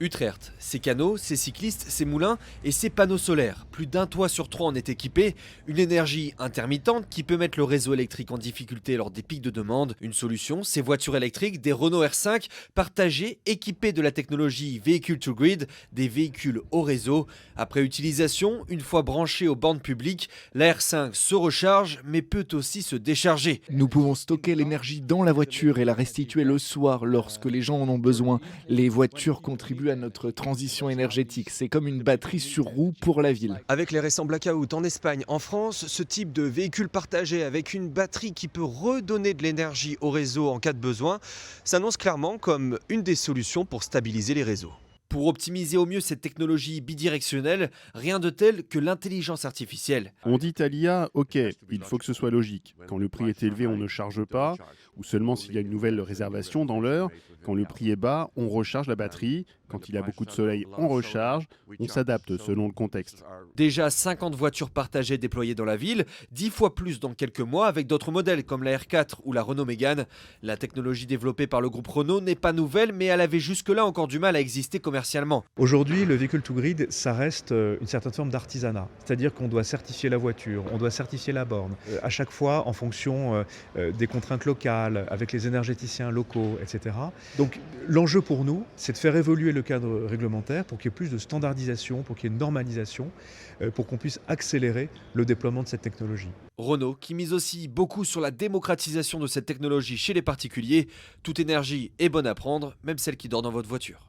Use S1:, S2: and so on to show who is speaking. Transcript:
S1: Utrecht, ses canaux, ses cyclistes, ses moulins et ses panneaux solaires. Plus d'un toit sur trois en est équipé. Une énergie intermittente qui peut mettre le réseau électrique en difficulté lors des pics de demande. Une solution, ces voitures électriques, des Renault R5 partagées, équipées de la technologie Vehicle to Grid, des véhicules au réseau. Après utilisation, une fois branchée aux bornes publiques, la R5 se recharge mais peut aussi se décharger.
S2: Nous pouvons stocker l'énergie dans la voiture et la restituer le soir lorsque les gens en ont besoin. Les voitures contribuent à notre transition énergétique. C'est comme une batterie sur roue pour la ville.
S3: Avec les récents blackouts en Espagne, en France, ce type de véhicule partagé avec une batterie qui peut redonner de l'énergie au réseau en cas de besoin s'annonce clairement comme une des solutions pour stabiliser les réseaux.
S1: Pour optimiser au mieux cette technologie bidirectionnelle, rien de tel que l'intelligence artificielle.
S4: On dit à l'IA, ok, il faut que ce soit logique. Quand le prix est élevé, on ne charge pas, ou seulement s'il y a une nouvelle réservation dans l'heure. Quand le prix est bas, on recharge la batterie. Quand il y a beaucoup de soleil, on recharge. On s'adapte selon le contexte.
S1: Déjà 50 voitures partagées déployées dans la ville, 10 fois plus dans quelques mois avec d'autres modèles comme la R4 ou la Renault Mégane. La technologie développée par le groupe Renault n'est pas nouvelle, mais elle avait jusque-là encore du mal à exister commercialement.
S5: Aujourd'hui, le Vehicle to Grid, ça reste une certaine forme d'artisanat. C'est-à-dire qu'on doit certifier la voiture, on doit certifier la borne, à chaque fois en fonction des contraintes locales, avec les énergéticiens locaux, etc. Donc l'enjeu pour nous, c'est de faire évoluer le cadre réglementaire pour qu'il y ait plus de standardisation, pour qu'il y ait une normalisation, pour qu'on puisse accélérer le déploiement de cette technologie.
S1: Renault qui mise aussi beaucoup sur la démocratisation de cette technologie chez les particuliers. Toute énergie est bonne à prendre, même celle qui dort dans votre voiture.